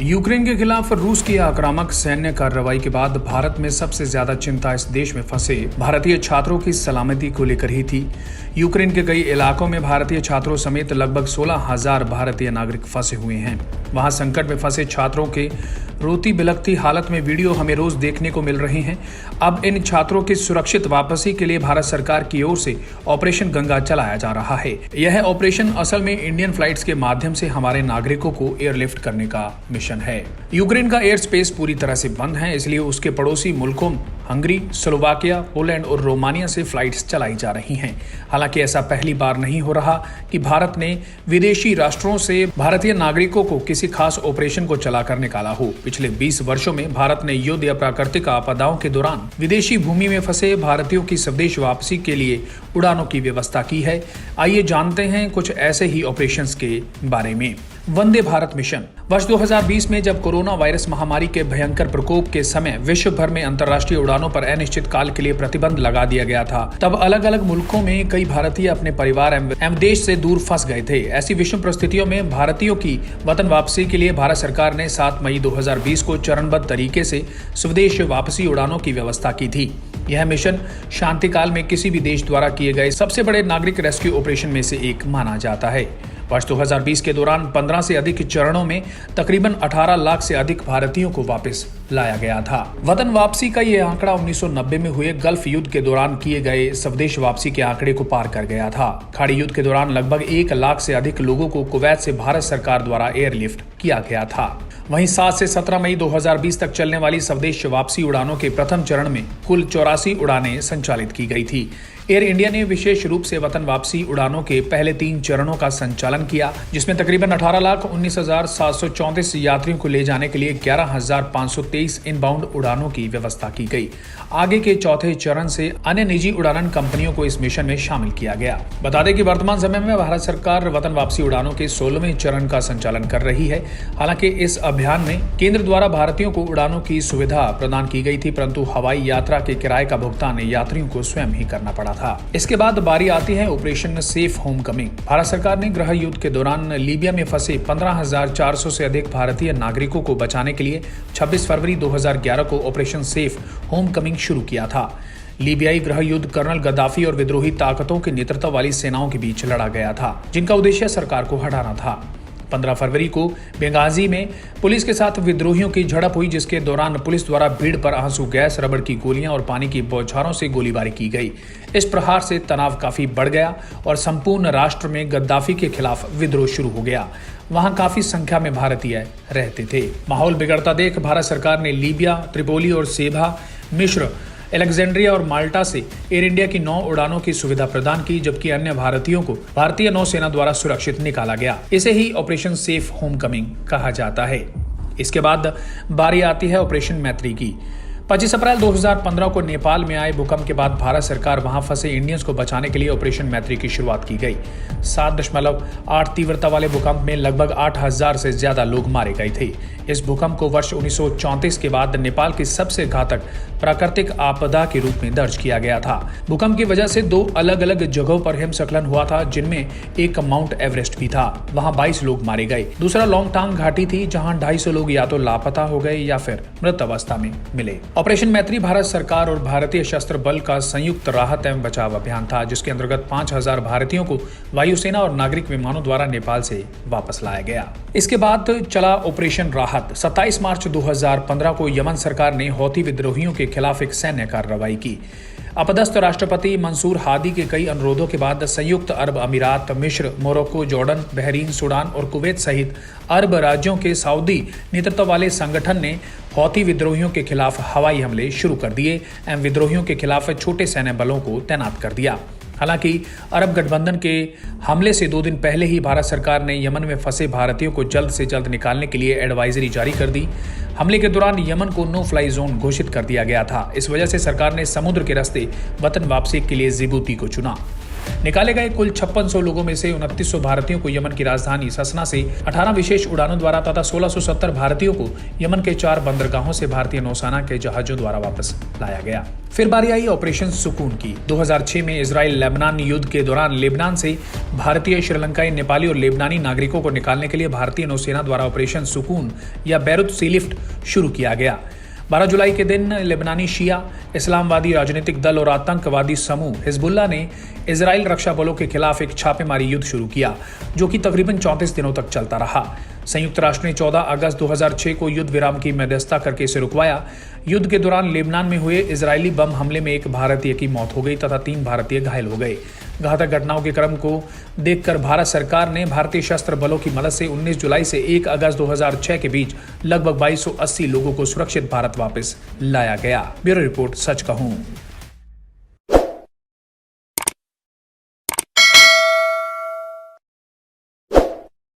Ukraine के खिलाफ रूस की आक्रामक सैन्य कार्रवाई के बाद भारत में सबसे ज्यादा चिंता इस देश में फंसे भारतीय छात्रों की सलामती को लेकर ही थी। यूक्रेन के कई इलाकों में भारतीय छात्रों समेत लगभग 16,000 भारतीय नागरिक फंसे हुए हैं। वहां संकट में फंसे छात्रों के रोती बिलखती हालत में वीडियो हमें रोज देखने को मिल रही हैं। अब इन छात्रों की सुरक्षित वापसी के लिए भारत सरकार की ओर से ऑपरेशन गंगा चलाया जा रहा है। यह ऑपरेशन असल में इंडियन फ्लाइट्स के माध्यम से हमारे नागरिकों को एयरलिफ्ट करने का मिशन है। यूक्रेन का एयर स्पेस पूरी तरह से बंद है, इसलिए उसके पड़ोसी मुल्कों हंगरी, स्लोवाकिया, पोलैंड और रोमानिया से फ्लाइट्स चलाई जा रही हैं। हालांकि ऐसा पहली बार नहीं हो रहा कि भारत ने विदेशी राष्ट्रों से भारतीय नागरिकों को किसी खास ऑपरेशन को चलाकर निकाला हो। पिछले 20 वर्षों में भारत ने युद्ध या प्राकृतिक आपदाओं के दौरान विदेशी भूमि में फंसे भारतीयों की स्वदेश वापसी के लिए उड़ानों की व्यवस्था की है। आइए जानते हैं कुछ ऐसे ही ऑपरेशंस के बारे में। वंदे भारत मिशन। वर्ष 2020 में जब कोरोना वायरस महामारी के भयंकर प्रकोप के समय विश्व भर में अंतर्राष्ट्रीय उड़ानों पर अनिश्चित काल के लिए प्रतिबंध लगा दिया गया था, तब अलग अलग मुल्कों में कई भारतीय अपने परिवार एवं देश से दूर फंस गए थे। ऐसी विषम परिस्थितियों में भारतीयों की वतन वापसी के लिए भारत सरकार ने 7 मई 2020 को चरणबद्ध तरीके से स्वदेश वापसी उड़ानों की व्यवस्था की थी। यह मिशन शांति काल में किसी भी देश द्वारा किए गए सबसे बड़े नागरिक रेस्क्यू ऑपरेशन में से एक माना जाता है। वर्ष 2020 के दौरान 15 से अधिक चरणों में तकरीबन 18 लाख से अधिक भारतीयों को वापस लाया गया था। वतन वापसी का यह आंकड़ा 1990 में हुए गल्फ युद्ध के दौरान किए गए स्वदेश वापसी के आंकड़े को पार कर गया था। खाड़ी युद्ध के दौरान लगभग 1 लाख से अधिक लोगों को कुवैत से भारत सरकार द्वारा एयरलिफ्ट किया गया था। वहीं 7 से 17 मई 2020 तक चलने वाली स्वदेश वापसी उड़ानों के प्रथम चरण में कुल 84 उड़ानें संचालित की गई थी। एयर इंडिया ने विशेष रूप से वतन वापसी उड़ानों के पहले 3 चरणों का संचालन किया, जिसमें तकरीबन 18,19,734 यात्रियों को ले जाने के लिए 11,523 इनबाउंड उड़ानों की व्यवस्था की गई। आगे के चौथे चरण से अन्य निजी उड़ान कंपनियों को इस मिशन में शामिल किया गया। बता दें कि वर्तमान समय में भारत सरकार वतन वापसी उड़ानों के 16वें चरण का संचालन कर रही है। हालांकि इस अभियान में केंद्र द्वारा भारतीयों को उड़ानों की सुविधा प्रदान की गई थी, परंतु हवाई यात्रा के किराए का भुगतान यात्रियों को स्वयं ही करना पड़ा था। इसके बाद बारी आती है operation safe home coming. Bharat सरकार ने गृह युद्ध के दौरान लीबिया में फंसे 15,400 से अधिक भारतीय नागरिकों को बचाने के लिए 26 फरवरी 2011 को ऑपरेशन सेफ होम कमिंग शुरू किया था। लीबियाई गृह युद्ध कर्नल गद्दाफी और विद्रोही ताकतों के नेतृत्व वाली सेनाओं के बीच लड़ा गया था, जिनका उद्देश्य सरकार को हटाना था। 15 फरवरी को बेंगाजी में पुलिस के साथ विद्रोहियों की झड़प हुई, जिसके दौरान पुलिस द्वारा भीड़ पर आंसू गैस, रबड़ की गोलियां और पानी की बौछारों से गोलीबारी की गई। इस प्रहार से तनाव काफी बढ़ गया और संपूर्ण राष्ट्र में गद्दाफी के खिलाफ विद्रोह शुरू हो गया। वहां काफी संख्या में भारतीय रहते थे। माहौल बिगड़ता देख भारत सरकार ने लीबिया, त्रिपोली और सेबा, मिस्र, अलेक्जेंड्रिया और माल्टा से एयर इंडिया की 9 उड़ानों की सुविधा प्रदान की, जबकि अन्य भारतीयों को भारतीय नौसेना द्वारा सुरक्षित निकाला गया। इसे ही ऑपरेशन सेफ होम कमिंग कहा जाता है। इसके बाद बारी आती है ऑपरेशन मैत्री की। 25 अप्रैल 2015 को नेपाल में आए भूकंप के बाद भारत सरकार वहां फंसे इंडियंस को बचाने के लिए ऑपरेशन मैत्री की शुरुआत की गई। 7.8 तीव्रता वाले भूकंप में लगभग 8,000 से ज्यादा लोग मारे गए थे। इस भूकंप को वर्ष 1934 के बाद नेपाल की सबसे घातक प्राकृतिक आपदा के रूप में दर्ज किया गया था। भूकंप की वजह से 2 अलग अलग जगहों पर हिमस्खलन हुआ था, जिनमें एक माउंट एवरेस्ट भी था। वहां 22 लोग मारे गए। दूसरा लोंगटांग घाटी थी, जहां 250 लोग या तो लापता हो गए या फिर मृत अवस्था में मिले। ऑपरेशन मैत्री भारत सरकार और भारतीय सशस्त्र बल का संयुक्त राहत एवं बचाव अभियान था, जिसके अंतर्गत 5,000 भारतीयों को वायुसेना और नागरिक विमानों द्वारा नेपाल से वापस लाया गया। इसके बाद चला ऑपरेशन राहत। 27 मार्च 2015 को यमन सरकार ने हौथी विद्रोहियों के खिलाफ एक सैन्य कार्रवाई की। अपदस्थ राष्ट्रपति मंसूर हादी के कई अनुरोधों के बाद संयुक्त अरब अमीरात, मिस्र, मोरक्को, जॉर्डन, बहरीन, सूडान और कुवैत सहित अरब राज्यों के सऊदी नेतृत्व वाले संगठन ने हौथी विद्रोहियों के खिलाफ हवाई हमले शुरू कर दिए एवं विद्रोहियों के खिलाफ छोटे सैन्य बलों को तैनात कर दिया। हालांकि अरब गठबंधन के हमले से 2 दिन पहले ही भारत सरकार ने यमन में फंसे भारतीयों को जल्द से जल्द निकालने के लिए एडवाइजरी जारी कर दी। हमले के दौरान यमन को नो फ्लाई जोन घोषित कर दिया गया था। इस वजह से सरकार ने समुद्र के रास्ते वतन वापसी के लिए जिबूती को चुना। निकाले गए कुल 5600 लोगों में से 2900 भारतीयों को यमन की राजधानी ससना से 18 विशेष उड़ानों द्वारा तथा 1670 भारतीयों को यमन के 4 बंदरगाहों से भारतीय नौसेना के जहाजों द्वारा वापस लाया गया। फिर बारी आई ऑपरेशन सुकून की। 2006 में इजराइल लेबनान युद्ध के दौरान लेबनान से भारतीय, श्रीलंकाई, नेपाली और लेबनानी नागरिकों को निकालने के लिए भारतीय नौसेना द्वारा ऑपरेशन सुकून या बैरूत सी लिफ्ट शुरू किया गया। 12 जुलाई के दिन लेबनानी शिया इस्लामवादी राजनीतिक दल और आतंकवादी समूह हिजबुल्लाह ने इजराइल रक्षा बलों के खिलाफ एक छापेमारी युद्ध शुरू किया, जो कि तकरीबन 34 दिनों तक चलता रहा। संयुक्त राष्ट्र ने 14 अगस्त 2006 को युद्ध विराम की मध्यस्थता करके इसे रुकवाया। युद्ध के दौरान लेबनान में हुए इजरायली बम हमले में एक भारतीय की मौत हो गई तथा 3 भारतीय घायल हो गए। घातक घटनाओं के क्रम को देखकर भारत सरकार ने भारतीय सशस्त्र बलों की मदद से 19 जुलाई से 1 अगस्त 2006 के बीच लगभग 2280 लोगों को सुरक्षित भारत वापस लाया गया। ब्यूरो रिपोर्ट, सच कहूं।